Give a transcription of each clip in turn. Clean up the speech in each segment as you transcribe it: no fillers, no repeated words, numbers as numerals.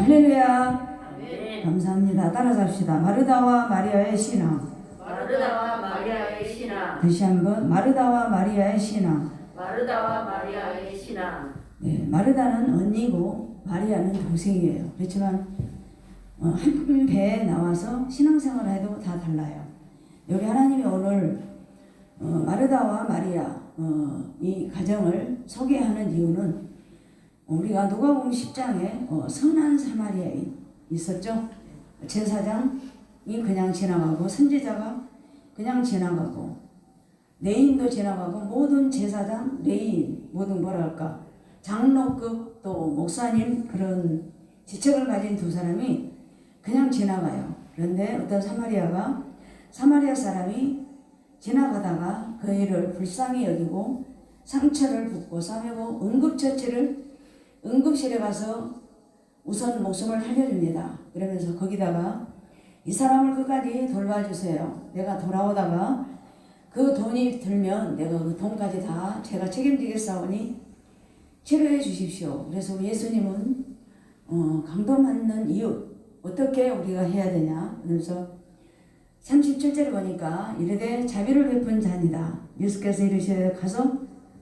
할렐루야. 아멘. 감사합니다. 따라서 합시다. 마르다와 마리아의 신앙. 마르다와 마리아의 신앙. 다시 한번 마르다와 마리아의 신앙. 마르다와 마리아의 신앙. 네, 마르다는 언니고 마리아는 동생이에요. 그렇지만 한 배에 나와서 신앙생활을 해도 다 달라요. 여기 하나님이 오늘 마르다와 마리아 이 가정을 소개하는 이유는 우리가 누가복음 10장에 선한 사마리아인 있었죠. 제사장이 그냥 지나가고 선지자가 그냥 지나가고 레인도 지나가고 모든 제사장, 레인, 모든 뭐랄까 장로급 또 목사님 그런 지책을 가진 두 사람이 그냥 지나가요. 그런데 어떤 사마리아 사람이 지나가다가 그 일을 불쌍히 여기고 상처를 붓고 싸매고 응급실에 가서 우선 목숨을 살려줍니다. 그러면서 거기다가 이 사람을 끝까지 돌봐주세요. 내가 돌아오다가 그 돈이 들면 내가 그 돈까지 다 제가 책임지겠사오니 치료해 주십시오. 그래서 우리 예수님은 강도맞는 이유 어떻게 우리가 해야 되냐. 그래서 37절을 보니까 이르되 자비를 베푼 자니다. 예수께서 이르시되 가서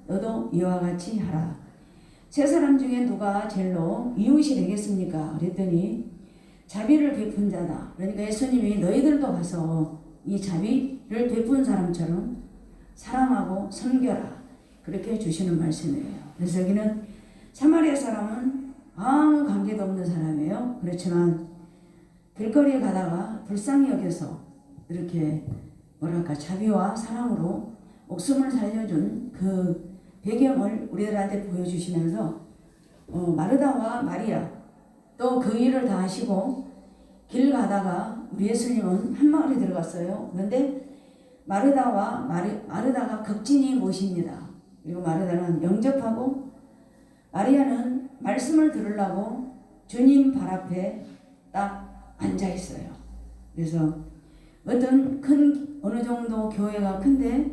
너도 이와 같이 하라. 세 사람 중에 누가 제일로 이웃이 되겠습니까? 그랬더니 자비를 베푼 자다. 그러니까 예수님이 너희들도 가서 이 자비를 베푼 사람처럼 사랑하고 섬겨라. 그렇게 해주시는 말씀이에요. 그래서 여기는 사마리아 사람은 아무 관계도 없는 사람이에요. 그렇지만 길거리에 가다가 불쌍히 여겨서 이렇게 뭐랄까 자비와 사랑으로 목숨을 살려준 그 배경을 우리들한테 보여주시면서 마르다와 마리아 또 그 일을 다 하시고 길 가다가 우리 예수님은 한 마을에 들어갔어요. 그런데 마르다가 극진히 모십니다. 그리고 마르다는 영접하고 마리아는 말씀을 들으려고 주님 발 앞에 딱 앉아 있어요. 그래서 어느 정도 교회가 큰데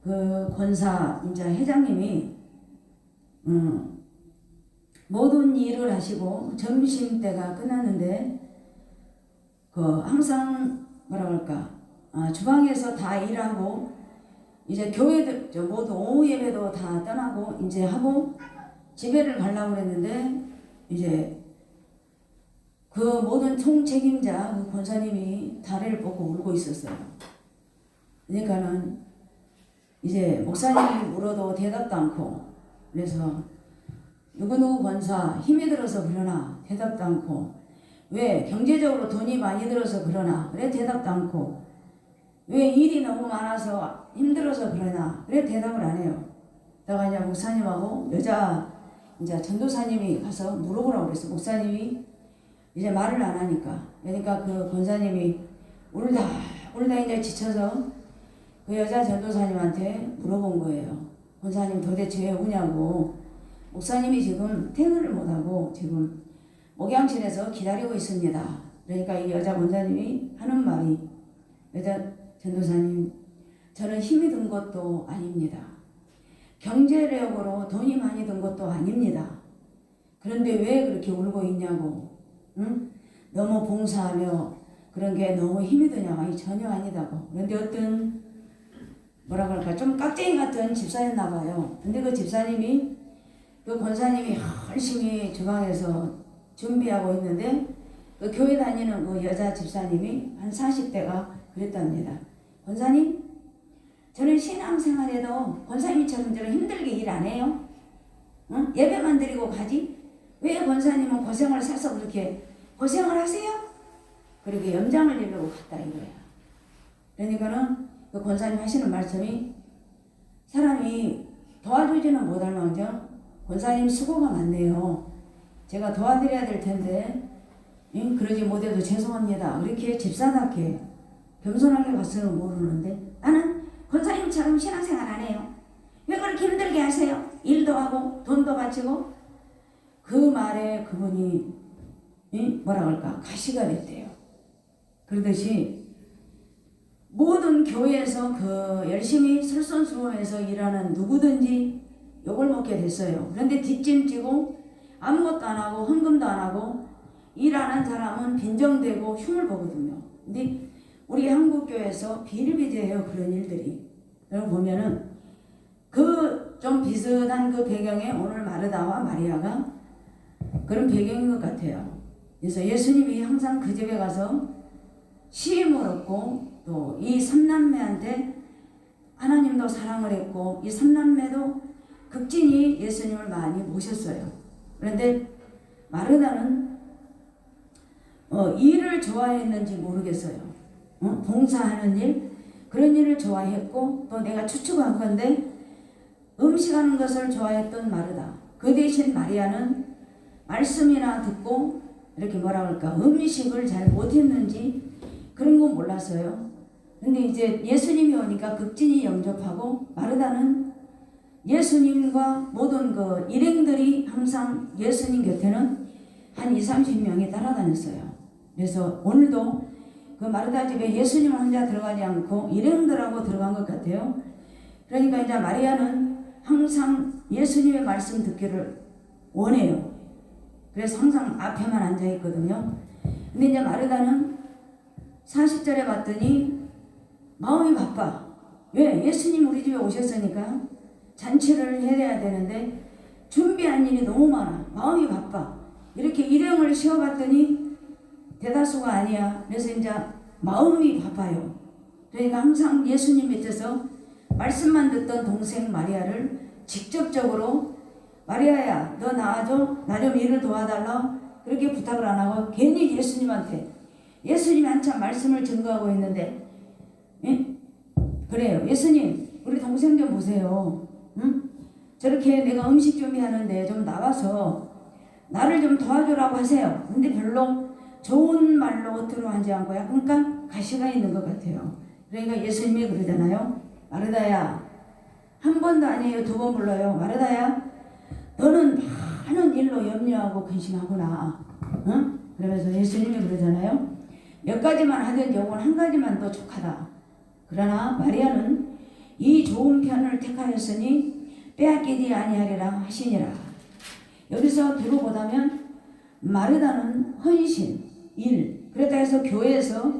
그 권사 이제 회장님이 모든 일을 하시고 점심 때가 끝났는데 항상 뭐라 그럴까 주방에서 다 일하고 이제 교회들 모두 오후 예배도 다 떠나고 이제 하고 집에를 가려고 그랬는데 이제 그 모든 총책임자 그 권사님이 다리를 뻗고 울고 있었어요. 그러니까는 이제 목사님이 물어도 대답도 않고 그래서 누구누구 권사 힘이 들어서 그러나 대답도 않고 왜 경제적으로 돈이 많이 들어서 그러나 그래 대답도 않고 왜 일이 너무 많아서 힘들어서 그러나 그래 대답을 안 해요. 내가 이제 목사님하고 여자 이제 전도사님이 가서 물어보라고 그랬어. 목사님이 이제 말을 안 하니까 그러니까 그 권사님이 울다 이제 지쳐서 그 여자 전도사님한테 물어본 거예요. 권사님 도대체 왜 우냐고. 목사님이 지금 퇴근을 못하고 지금 목양실에서 기다리고 있습니다. 그러니까 이 여자 권사님이 하는 말이 여자 전도사님 저는 힘이 든 것도 아닙니다. 경제력으로 돈이 많이 든 것도 아닙니다. 그런데 왜 그렇게 울고 있냐고. 응? 너무 봉사하며 그런 게 너무 힘이 드냐고. 아니 전혀 아니다고. 그런데 어떤 뭐라 그럴까 좀 깍쟁이 같은 집사였나 봐요. 근데 그 집사님이 그 권사님이 열심히 주방에서 준비하고 있는데 그 교회 다니는 그 여자 집사님이 한 40대가 그랬답니다. 권사님 저는 신앙생활에도 권사님처럼 저는 힘들게 일 안 해요. 응? 예배만 드리고 가지 왜 권사님은 고생을 사서 그렇게 고생을 하세요? 그렇게 염장을 내려고 갔다 이거야. 그러니까는 그 권사님 하시는 말씀이 사람이 도와주지는 못할 망정 권사님 수고가 많네요. 제가 도와드려야 될 텐데 그러지 못해도 죄송합니다. 그렇게 집사답게 겸손하게 갔으면 모르는데 나는 권사님처럼 신앙생활 안 해요. 왜 그렇게 힘들게 하세요? 일도 하고 돈도 바치고. 그 말에 그분이 뭐라 그럴까 가시가 됐대요. 그러듯이 모든 교회에서 그 열심히 솔선수범해서 일하는 누구든지 욕을 먹게 됐어요. 그런데 뒷짐지고 아무것도 안 하고 헌금도 안 하고 일 안 한 사람은 빈정되고 흉을 보거든요. 근데 우리 한국교회에서 비일비재해요. 그런 일들이. 여러분 보면은 그 좀 비슷한 그 배경에 오늘 마르다와 마리아가 그런 배경인 것 같아요. 그래서 예수님이 항상 그 집에 가서 시임을 얻고 또 이 삼남매한테 하나님도 사랑을 했고 이 삼남매도 극진히 예수님을 많이 모셨어요. 그런데 마르다는 일을 좋아했는지 모르겠어요. 봉사하는 일 그런 일을 좋아했고 또 내가 추측한 건데 음식하는 것을 좋아했던 마르다. 그 대신 마리아는 말씀이나 듣고 이렇게 뭐라 그럴까 음식을 잘 못했는지 그런 건 몰랐어요. 근데 이제 예수님이 오니까 극진히 영접하고 마르다는 예수님과 모든 그 일행들이 항상 예수님 곁에는 한 20-30명이 따라다녔어요. 그래서 오늘도 그 마르다 집에 예수님 혼자 들어가지 않고 일행들하고 들어간 것 같아요. 그러니까 이제 마리아는 항상 예수님의 말씀 듣기를 원해요. 그래서 항상 앞에만 앉아 있거든요. 근데 이제 마르다는 40절에 봤더니 마음이 바빠. 왜? 예수님 우리 집에 오셨으니까 잔치를 해야 되는데 준비한 일이 너무 많아. 마음이 바빠. 이렇게 일행을 쉬어봤더니 대다수가 아니야. 그래서 이제 마음이 바빠요. 그러니까 항상 예수님 밑에서 말씀만 듣던 동생 마리아를 직접적으로 마리아야 너 나와줘. 나 좀 일을 도와달라. 그렇게 부탁을 안 하고 괜히 예수님이 한참 말씀을 증거하고 있는데 그래요. 예수님 우리 동생 좀 보세요. 응? 저렇게 내가 음식 준비하는데 좀 나와서 나를 좀 도와주라고 하세요. 근데 별로 좋은 말로 겉으로 하지 않고 약간 가시가 있는 것 같아요. 그러니까 예수님이 그러잖아요. 마르다야 한 번도 아니에요. 2번 불러요. 마르다야 너는 많은 일로 염려하고 근심하구나. 응? 그러면서 예수님이 그러잖아요. 몇 가지만 하든 요건 한 가지만 더 족하다. 그러나 마리아는 이 좋은 편을 택하였으니 빼앗기지 아니하리라 하시니라. 여기서 들어보다면 마르다는 헌신, 일. 그렇다 해서 교회에서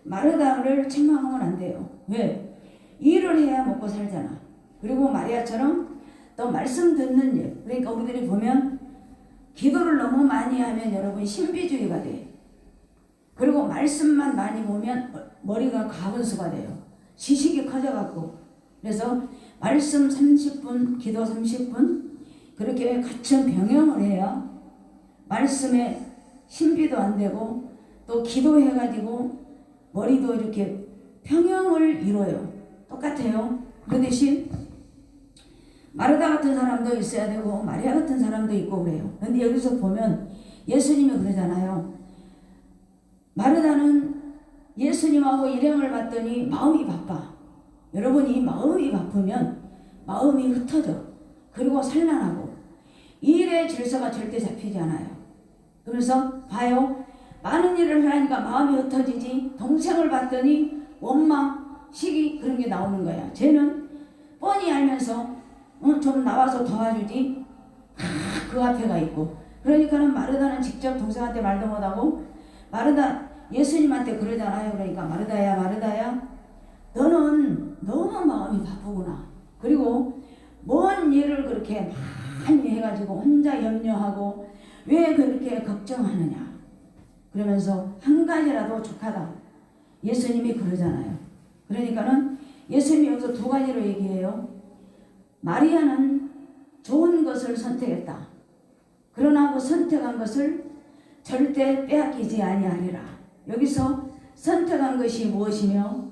마르다를 책망하면 안 돼요. 왜? 일을 해야 먹고 살잖아. 그리고 마리아처럼 또 말씀 듣는 일. 그러니까 우리들이 보면 기도를 너무 많이 하면 여러분 신비주의가 돼. 그리고 말씀만 많이 보면 머리가 가분수가 돼요. 지식이 커져갖고. 그래서 말씀 30분, 기도 30분 그렇게 같이 병행을 해야 말씀에 신비도 안 되고 또 기도해가지고 머리도 이렇게 평형을 이뤄요. 똑같아요. 그 대신 마르다 같은 사람도 있어야 되고 마리아 같은 사람도 있고 그래요. 근데 여기서 보면 예수님이 그러잖아요. 마르다는 예수님하고 일행을 봤더니 마음이 바빠. 여러분이 마음이 바쁘면 마음이 흩어져. 그리고 산란하고 일의 질서가 절대 잡히지 않아요. 그래서 봐요. 많은 일을 하니까 마음이 흩어지지. 동생을 봤더니 원망, 시기 그런 게 나오는 거야. 쟤는 뻔히 알면서 좀 나와서 도와주지. 그 앞에가 있고. 그러니까는 마르다는 직접 동생한테 말도 못하고 마르다 예수님한테 그러잖아요. 그러니까 마르다야 너는 너무 마음이 바쁘구나. 그리고 뭔 일을 그렇게 많이 해가지고 혼자 염려하고 왜 그렇게 걱정하느냐. 그러면서 한 가지라도 족하다. 예수님이 그러잖아요. 그러니까는 예수님이 여기서 2가지로 얘기해요. 마리아는 좋은 것을 선택했다. 그러나 그 선택한 것을 절대 빼앗기지 아니하리라. 여기서 선택한 것이 무엇이며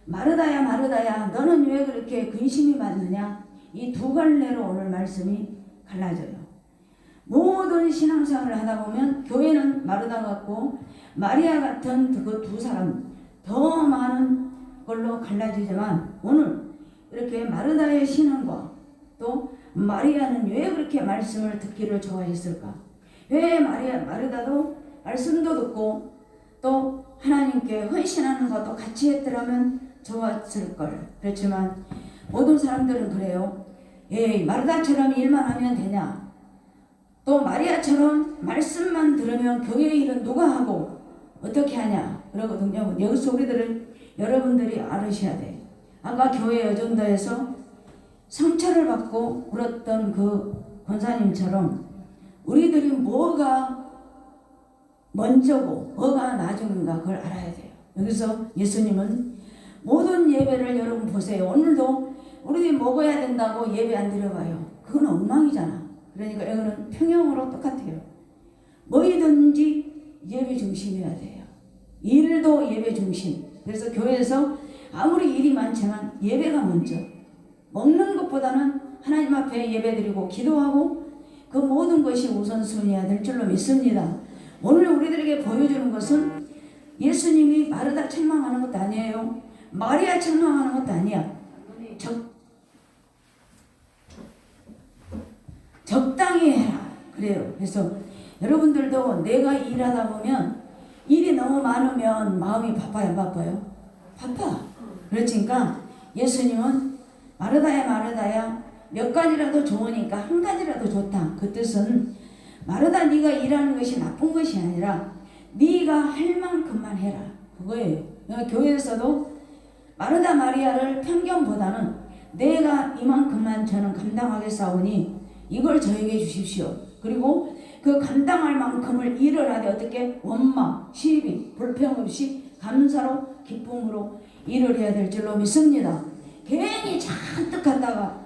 마르다야 너는 왜 그렇게 근심이 많느냐. 이 2갈래로 오늘 말씀이 갈라져요. 모든 신앙생활을 하다 보면 교회는 마르다 같고 마리아 같은 그 2 사람 더 많은 걸로 갈라지지만 오늘 이렇게 마르다의 신앙과 또 마리아는 왜 그렇게 말씀을 듣기를 좋아했을까? 왜 마르다도 말씀도 듣고 또 하나님께 헌신하는 것도 같이 했더라면 좋았을걸. 그렇지만 모든 사람들은 그래요. 에이 마르다처럼 일만 하면 되냐? 또 마리아처럼 말씀만 들으면 교회 일은 누가 하고 어떻게 하냐 그러거든요. 여기서 여러분들이 알으셔야 돼. 아까 교회 여전도에서 상처를 받고 울었던 그 권사님처럼 우리들이 뭐가 먼저고 뭐가 나중인가 그걸 알아야 돼요. 여기서 예수님은 모든 예배를 여러분 보세요. 오늘도 우리들이 먹어야 된다고 예배 안 드려봐요. 그건 엉망이잖아. 그러니까 이거는 평형으로 똑같아요. 뭐이든지 예배 중심이어야 돼요. 일도 예배 중심. 그래서 교회에서 아무리 일이 많지만 예배가 먼저. 먹는 것보다는 하나님 앞에 예배드리고 기도하고 그 모든 것이 우선순위야 될 줄로 믿습니다. 오늘 우리들에게 보여주는 것은 예수님이 마르다 책망하는 것도 아니에요. 마리아 책망하는 것도 아니야. 적당히 해라. 그래요. 그래서 여러분들도 내가 일하다 보면 일이 너무 많으면 마음이 바빠요, 안 바빠요? 바빠. 그렇지니까 예수님은 마르다야 몇 가지라도 좋으니까 한 가지라도 좋다. 그 뜻은 마르다 네가 일하는 것이 나쁜 것이 아니라 네가 할 만큼만 해라. 그거예요. 교회에서도 마르다 마리아를 편견보다는 내가 이만큼만 저는 감당하겠사오니 이걸 저에게 주십시오. 그리고 그 감당할 만큼을 일을 하되 어떻게 원망, 시비, 불평 없이 감사로 기쁨으로 일을 해야 될 줄로 믿습니다. 괜히 잔뜩 갔다가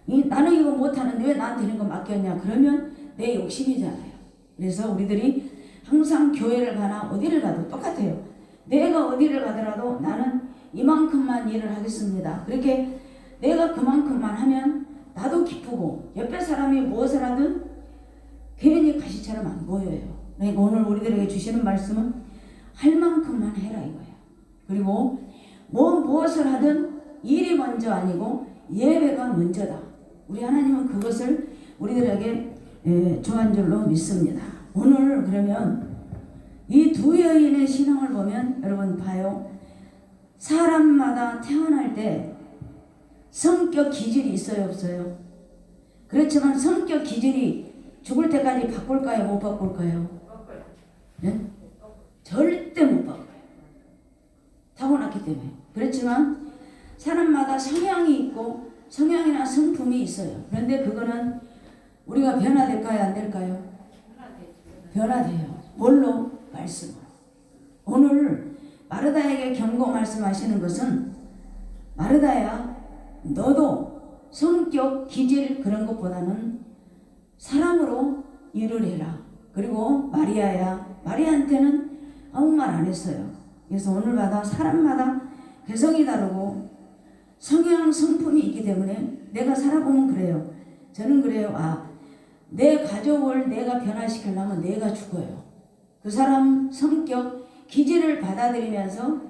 나는 이거 못하는데 왜 나한테 이런 거 맡겼냐 그러면 내 욕심이잖아요. 그래서 우리들이 항상 교회를 가나 어디를 가도 똑같아요. 내가 어디를 가더라도 나는 이만큼만 일을 하겠습니다. 그렇게 내가 그만큼만 하면 나도 기쁘고 옆에 사람이 무엇을 하든 괜히 가시처럼 안 보여요. 그러니까 오늘 우리들에게 주시는 말씀은 할 만큼만 해라 이거예요. 그리고 무엇을 하든 일이 먼저 아니고 예배가 먼저다. 우리 하나님은 그것을 우리들에게 정한 줄로 믿습니다. 오늘 그러면 이 두 여인의 신앙을 보면 여러분 봐요. 사람마다 태어날 때 성격 기질이 있어요 없어요? 그렇지만 성격 기질이 죽을 때까지 바꿀까요 못 바꿀까요? 네? 절대 못 바꿔요. 타고났기 때문에. 그렇지만 사람마다 성향이 있고 성향이나 성품이 있어요. 그런데 그거는 우리가 변화될까요 안 될까요? 변화돼요. 뭘로? 말씀으로. 오늘 마르다에게 경고 말씀하시는 것은 마르다야 너도 성격 기질 그런 것보다는 사람으로 일을 해라. 그리고 마리아야 마리아한테는 아무 말 안 했어요. 그래서 오늘마다 사람마다 개성이 다르고 성향 성품이 있기 때문에 내가 살아보면 그래요. 저는 그래요. 내 가족을 내가 변화시키려면 내가 죽어요. 그 사람 성격 기질을 받아들이면서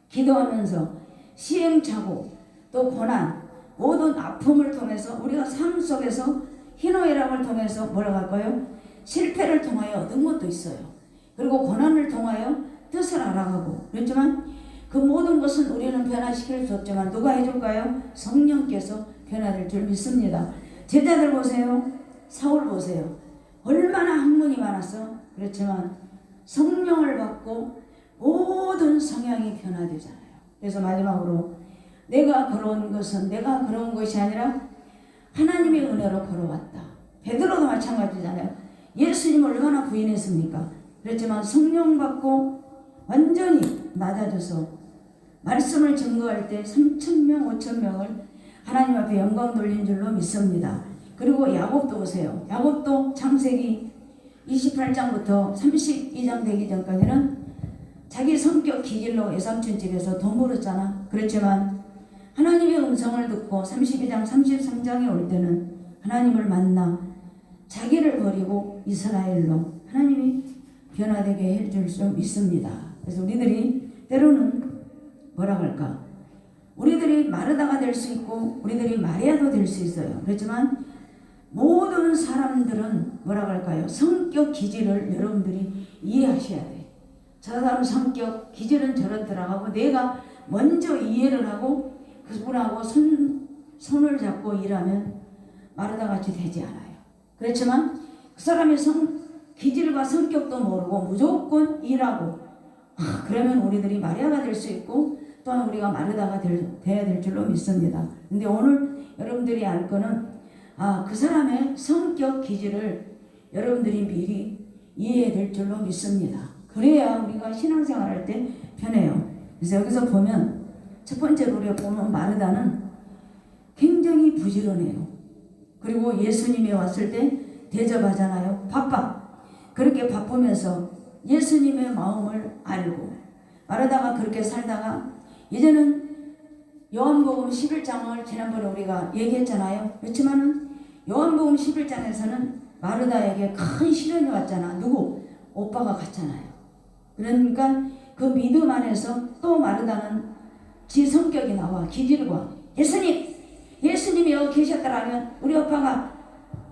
기도하면서 시행착오 또 고난 모든 아픔을 통해서 우리가 삶 속에서 희노애락을 통해서 뭐라고 할까요? 실패를 통하여 얻은 것도 있어요. 그리고 고난을 통하여 뜻을 알아가고 그렇지만 그 모든 것은 우리는 변화시킬 수 없지만 누가 해줄까요? 성령께서 변화될 줄 믿습니다. 제자들 보세요. 사울 보세요. 얼마나 학문이 많았어. 그렇지만 성령을 받고 모든 성향이 변화되잖아요. 그래서 마지막으로 내가 걸어온 것은 내가 걸어온 것이 아니라 하나님의 은혜로 걸어왔다. 베드로도 마찬가지잖아요. 예수님 얼마나 부인했습니까? 그렇지만 성령 받고 완전히 낮아져서 말씀을 증거할 때 3,000명, 5,000명을 하나님 앞에 영광 돌린 줄로 믿습니다. 그리고 야곱도 보세요. 야곱도 창세기 28장부터 32장 되기 전까지는 자기 성격 기질로 외삼촌 집에서 돈 벌었잖아. 그렇지만 하나님의 음성을 듣고 32장, 33장에 올 때는 하나님을 만나 자기를 버리고 이스라엘로 하나님이 변화되게 해줄 수 믿습니다. 그래서 우리들이 때로는 뭐라고 할까? 우리들이 마르다가 될 수 있고 우리들이 마리아도 될 수 있어요. 그렇지만 모든 사람들은 뭐라고 할까요? 성격 기질을 여러분들이 이해하셔야 돼. 저 사람 성격 기질은 저렇더라 하고 내가 먼저 이해를 하고 그분하고 손을 잡고 일하면 마르다같이 되지 않아요. 그렇지만 그 사람의 기질과 성격도 모르고 무조건 일하고 그러면 우리들이 마리아가 될 수 있고 또한 우리가 마르다가 돼야 될 줄로 믿습니다. 근데 오늘 여러분들이 알 거는 그 사람의 성격 기질을 여러분들이 미리 이해될 줄로 믿습니다. 그래야 우리가 신앙생활 할 때 편해요. 그래서 여기서 보면 첫 번째로 우리가 보면 마르다는 굉장히 부지런해요. 그리고 예수님이 왔을 때 대접하잖아요. 바빠. 그렇게 바쁘면서 예수님의 마음을 알고 마르다가 그렇게 살다가 이제는 요한복음 11장을 지난번에 우리가 얘기했잖아요. 그렇지만은 요한복음 11장에서는 마르다에게 큰 시련이 왔잖아. 누구? 오빠가 갔잖아요. 그러니까 그 믿음 안에서 또 마르다는 지 성격이 나와 기질과 예수님이 여기 계셨더라면 우리 오빠가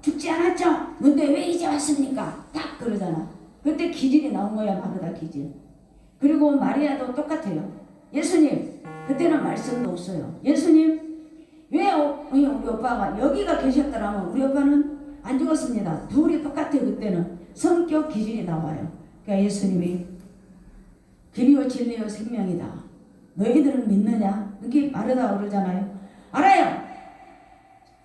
죽지 않았죠? 근데 왜 이제 왔습니까? 딱 그러잖아. 그때 기질이 나온 거야. 마르다 기질. 그리고 마리아도 똑같아요. 예수님, 그때는 말씀도 없어요. 예수님, 왜 우리 오빠가 여기가 계셨더라면 우리 오빠는 안 죽었습니다. 둘이 똑같아요. 그때는 성격 기질이 나와요. 그러니까 예수님이 길이요 진리요 생명이다. 너희들은 믿느냐? 이렇게 마르다가 그러잖아요. 알아요.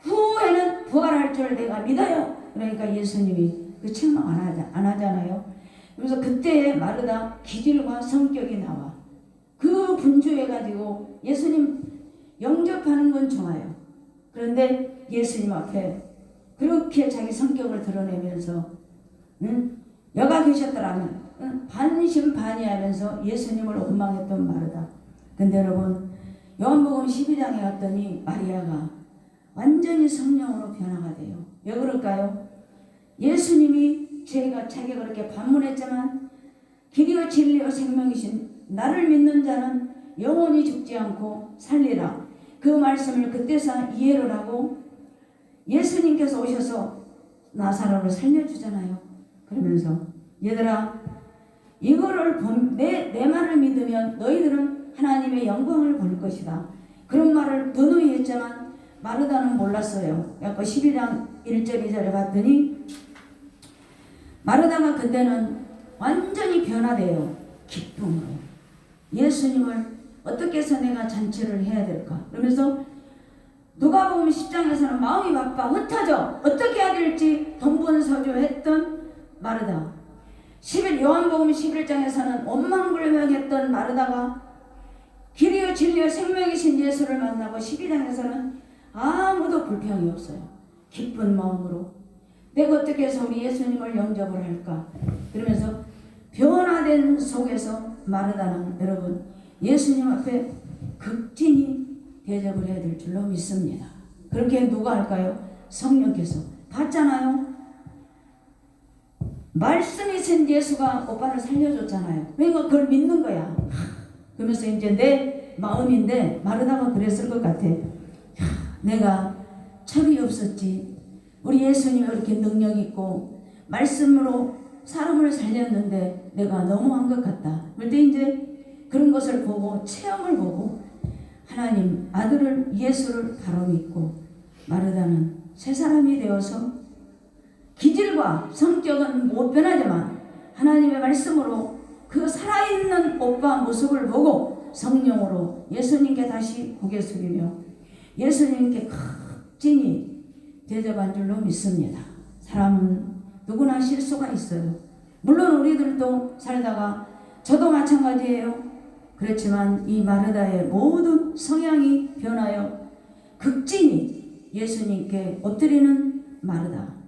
후에는 부활할 줄 내가 믿어요. 그러니까 예수님이 그 책망 안 하잖아요. 그래서 그때 마르다 기질과 성격이 나와. 그 분주해가지고 예수님 영접하는 건 좋아요. 그런데 예수님 앞에 그렇게 자기 성격을 드러내면서 여가 계셨더라면 반신반의하면서 예수님을 원망했던 마르다. 근데 여러분 요한복음 12장에 갔더니 마리아가 완전히 성령으로 변화가 돼요. 왜 그럴까요? 예수님이 자기가 그렇게 반문했지만 길이요 진리요 생명이신 나를 믿는 자는 영원히 죽지 않고 살리라. 그 말씀을 그때서 이해를 하고 예수님께서 오셔서 나사로를 살려주잖아요. 그러면서 얘들아 이거를 내 말을 믿으면 너희들은 하나님의 영광을 볼 것이다. 그런 말을 누누이 했지만 마르다는 몰랐어요. 그래서 12장 1절 2절에 봤더니 마르다가 그때는 완전히 변화돼요. 기쁨으로. 예수님을 어떻게 해서 내가 잔치를 해야 될까? 그러면서 누가복음 10장에서는 마음이 바빠 흩어져 어떻게 해야 될지 동분서주했던 마르다. 요한복음 11장에서는 원망불명했던 마르다가 길이요 진리요 생명이신 예수를 만나고 12장에서는 아무도 불평이 없어요. 기쁜 마음으로 내가 어떻게 해서 우리 예수님을 영접을 할까? 그러면서 변화된 속에서 마르다는 여러분 예수님 앞에 극진히 대접을 해야 될 줄로 믿습니다. 그렇게 누가 할까요? 성령께서. 봤잖아요. 말씀이신 예수가 오빠를 살려줬잖아요. 그러니까 그걸 믿는 거야. 그러면서 이제 내 마음인데 마르다가 그랬을 것 같아. 내가 철이 없었지. 우리 예수님이 이렇게 능력 있고 말씀으로 사람을 살렸는데 내가 너무한 것 같다. 그런데 이제 그런 것을 보고 체험을 보고 하나님 아들을 예수를 바로 믿고 마르다는 새 사람이 되어서 기질과 성격은 못 변하지만 하나님의 말씀으로 그 살아있는 오빠 모습을 보고 성령으로 예수님께 다시 고개 숙이며 예수님께 극진히 대접한 줄로 믿습니다. 사람은 누구나 실수가 있어요. 물론 우리들도 살다가 저도 마찬가지예요. 그렇지만 이 마르다의 모든 성향이 변하여 극진히 예수님께 엎드리는 마르다.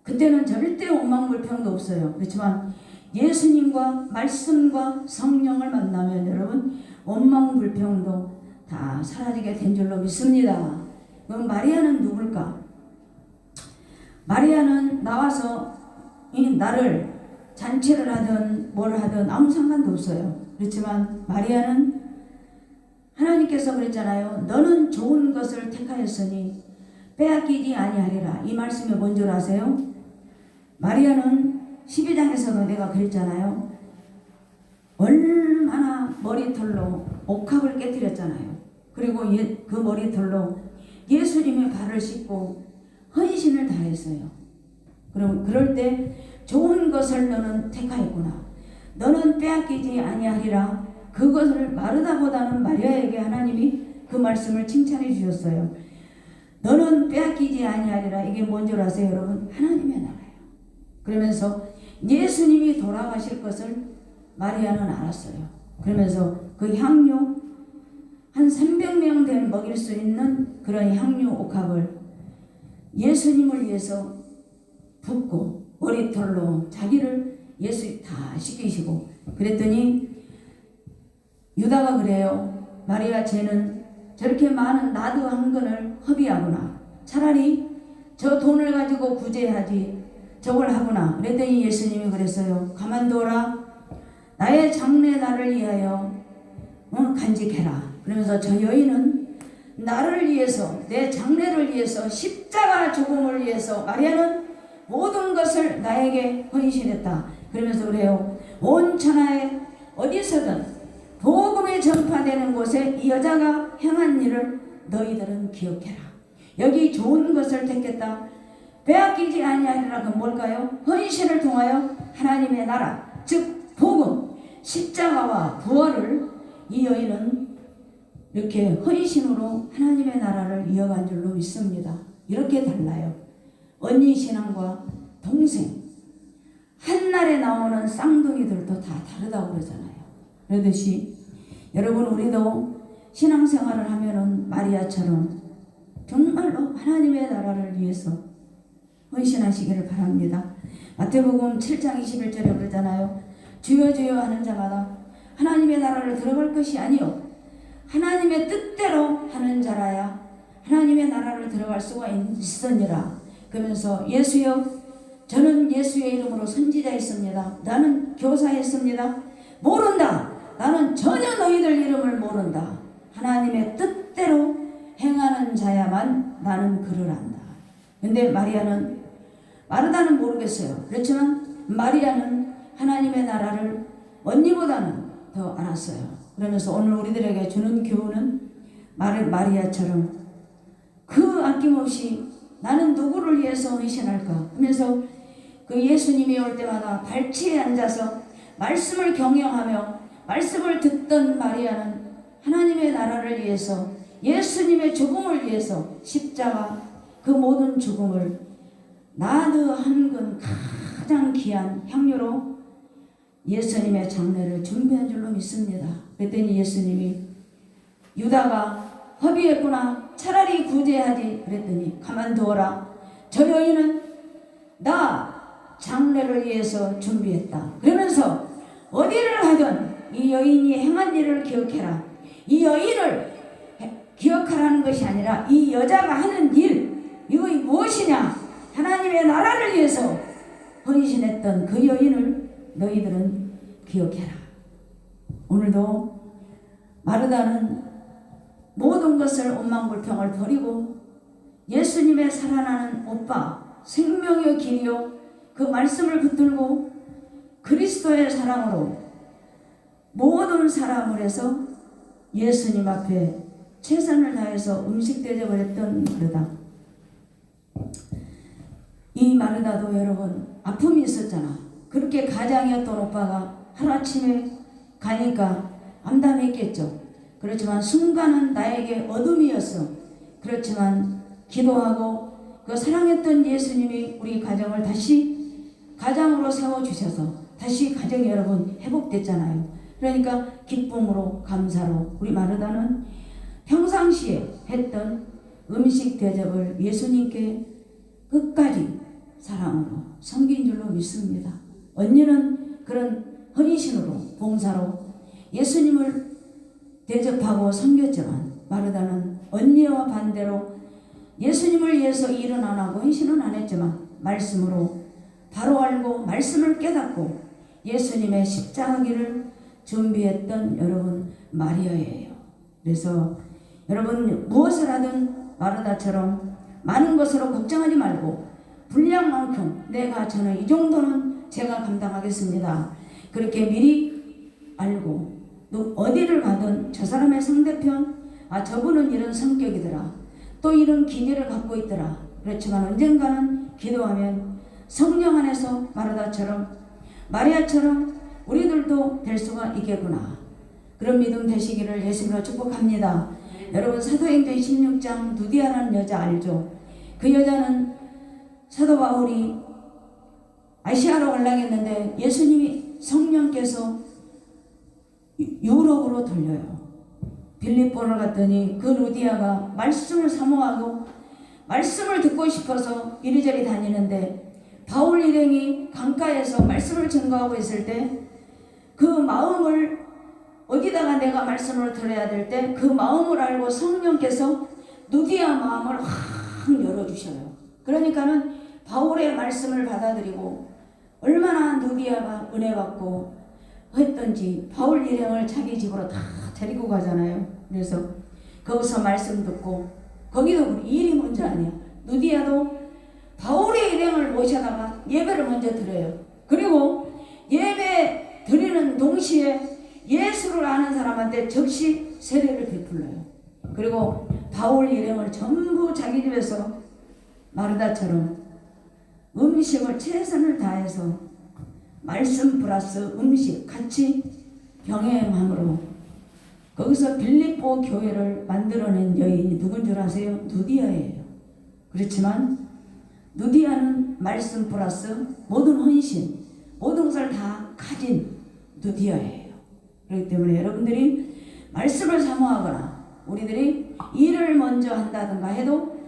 그때는 절대 원망불평도 없어요. 그렇지만 예수님과 말씀과 성령을 만나면 여러분 원망불평도 다 사라지게 된 줄로 믿습니다. 그럼 마리아는 누굴까? 마리아는 나와서 이 나를 잔치를 하든 뭘 하든 아무 상관도 없어요. 그렇지만 마리아는 하나님께서 그랬잖아요. 너는 좋은 것을 택하였으니 빼앗기지 아니하리라. 이 말씀이 뭔 줄 아세요? 마리아는 12장에서도 내가 그랬잖아요. 얼마나 머리털로 옥합을 깨뜨렸잖아요. 그리고 그 머리털로 예수님의 발을 씻고 헌신을 다했어요. 그럼 그럴 때 좋은 것을 너는 택하였구나. 너는 빼앗기지 아니하리라. 그것을 마르다보다는 마리아에게 하나님이 그 말씀을 칭찬해 주셨어요. 너는 빼앗기지 아니하리라. 이게 뭔 줄 아세요, 여러분? 하나님의 나라예요. 그러면서 예수님이 돌아가실 것을 마리아는 알았어요. 그러면서 그 향료 한 300명 될 먹일 수 있는 그런 향료 옥합을 예수님을 위해서 붓고 머리털로 자기를 예수 다 씻기시고 그랬더니 유다가 그래요. 마리아 쟤는 저렇게 많은 나도 한 건을 허비하구나. 차라리 저 돈을 가지고 구제하지 저걸 하구나. 그랬더니 예수님이 그랬어요. 가만둬라. 나의 장래 나를 위하여 간직해라. 그러면서 저 여인은 나를 위해서 내 장래를 위해서 십자가 죽음을 위해서 마리아는 모든 것을 나에게 헌신했다. 그러면서 그래요. 온 천하에 어디서든 복음이 전파되는 곳에 이 여자가 행한 일을 너희들은 기억해라. 여기 좋은 것을 택했다. 빼앗기지 아니하리라. 그 뭘까요? 헌신을 통하여 하나님의 나라 즉 복음 십자가와 부활을 이 여인은 이렇게 헌신으로 하나님의 나라를 이어간 줄로 믿습니다. 이렇게 달라요. 언니 신앙과 동생 한날에 나오는 쌍둥이들도 다 다르다고 그러잖아요. 그러듯이 여러분 우리도 신앙생활을 하면은 마리아처럼 정말로 하나님의 나라를 위해서 헌신하시기를 바랍니다. 마태복음 7장 21절에 그러잖아요. 주여 주여 하는 자마다 하나님의 나라를 들어갈 것이 아니요 하나님의 뜻대로 하는 자라야 하나님의 나라를 들어갈 수가 있으니라. 그러면서 예수여 저는 예수의 이름으로 선지자했습니다. 나는 교사했습니다. 모른다. 나는 전혀 너희들 이름을 모른다. 하나님의 뜻대로 행하는 자야만 나는 그를 안다. 근데 마르다는 모르겠어요. 그렇지만 마리아는 하나님의 나라를 언니보다는 더 알았어요. 그러면서 오늘 우리들에게 주는 교훈은 마리아처럼 그 아낌없이 나는 누구를 위해서 헌신할까 하면서 그 예수님이 올 때마다 발치에 앉아서 말씀을 경영하며 말씀을 듣던 마리아는 하나님의 나라를 위해서 예수님의 죽음을 위해서 십자가 그 모든 죽음을 나도 한 건 가장 귀한 향료로 예수님의 장례를 준비한 줄로 믿습니다. 그랬더니 예수님이 유다가 허비했구나. 차라리 구제하지. 그랬더니 가만두어라. 저 여인은 나 장례를 위해서 준비했다. 그러면서 어디를 가든 이 여인이 행한 일을 기억해라. 이 여인을 기억하라는 것이 아니라 이 여자가 하는 일 이거 무엇이냐. 하나님의 나라를 위해서 헌신했던 그 여인을 너희들은 기억해라. 오늘도 마르다는 모든 것을 원망불평을 버리고 예수님의 살아나는 오빠 생명의 길이요 그 말씀을 붙들고 그리스도의 사랑으로 모든 사람을 해서 예수님 앞에 최선을 다해서 음식 대접을 했던 마르다. 이 마르다도 여러분 아픔이 있었잖아. 그렇게 가장이었던 오빠가 하루아침에 가니까 암담했겠죠. 그렇지만 순간은 나에게 어둠이었어. 그렇지만 기도하고 그 사랑했던 예수님이 우리 가정을 다시 가장으로 세워주셔서 다시 가정이 여러분 회복됐잖아요. 그러니까 기쁨으로 감사로 우리 마르다는 평상시에 했던 음식 대접을 예수님께 끝까지 사랑으로 섬긴 줄로 믿습니다. 언니는 그런 헌신으로 봉사로 예수님을 대접하고 섬겼지만 마르다는 언니와 반대로 예수님을 위해서 일은 안 하고 헌신은 안 했지만 말씀으로 바로 알고 말씀을 깨닫고 예수님의 십자가 길을 준비했던 여러분 마리아예요. 그래서 여러분 무엇을 하든 마르다처럼 많은 것으로 걱정하지 말고 분량만큼 저는 이 정도는 제가 감당하겠습니다. 그렇게 미리 알고 또 어디를 가든 저 사람의 상대편 저분은 이런 성격이더라. 또 이런 기질을 갖고 있더라. 그렇지만 언젠가는 기도하면 성령 안에서 마르다처럼 마리아처럼 우리들도 될 수가 있겠구나. 그런 믿음 되시기를 예수님으로 축복합니다. 여러분 사도행전 16장 누디아라는 여자 알죠? 그 여자는 사도 바울이 아시아로 가려고 했는데 예수님이 성령께서 유럽으로 돌려요. 빌립보를 갔더니 그 루디아가 말씀을 사모하고 말씀을 듣고 싶어서 이리저리 다니는데 바울 일행이 강가에서 말씀을 증거하고 있을 때 그 마음을 어디다가 내가 말씀을 들어야 될 때 그 마음을 알고 성령께서 누디아 마음을 확 열어주셔요. 그러니까는 바울의 말씀을 받아들이고 얼마나 누디아가 은혜 받고 했던지 바울 일행을 자기 집으로 다 데리고 가잖아요. 그래서 거기서 말씀 듣고 거기도 일이 먼저 아니야. 누디아도 바울의 일행을 모셔다가 예배를 먼저 드려요. 그리고 예배 드리는 동시에 예수를 아는 사람한테 즉시 세례를 베풀어요. 그리고 바울 일행을 전부 자기 집에서 마르다처럼 음식을 최선을 다해서 말씀 플러스 음식 같이 병행함으로 거기서 빌립보 교회를 만들어낸 여인이 누군 줄 아세요? 누디아예요. 그렇지만 누디아는 말씀 플러스 모든 헌신, 모든 것을 다 가진 누디아예요. 그렇기 때문에 여러분들이 말씀을 사모하거나 우리들이 일을 먼저 한다든가 해도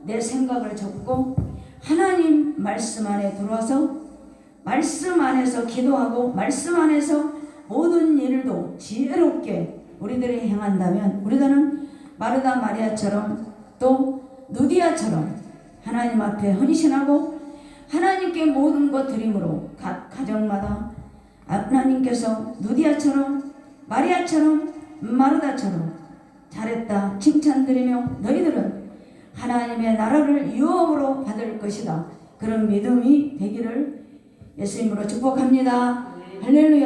내 생각을 접고 하나님 말씀 안에 들어와서 말씀 안에서 기도하고 말씀 안에서 모든 일도 지혜롭게 우리들이 행한다면 우리들은 마르다 마리아처럼 또 누디아처럼 하나님 앞에 헌신하고 하나님께 모든 것 드림으로 각 가정마다 하나님께서 누디아처럼 마리아처럼 마르다처럼 잘했다 칭찬드리며 너희들은 하나님의 나라를 유업으로 받을 것이다. 그런 믿음이 되기를 예수님으로 축복합니다. 할렐루야.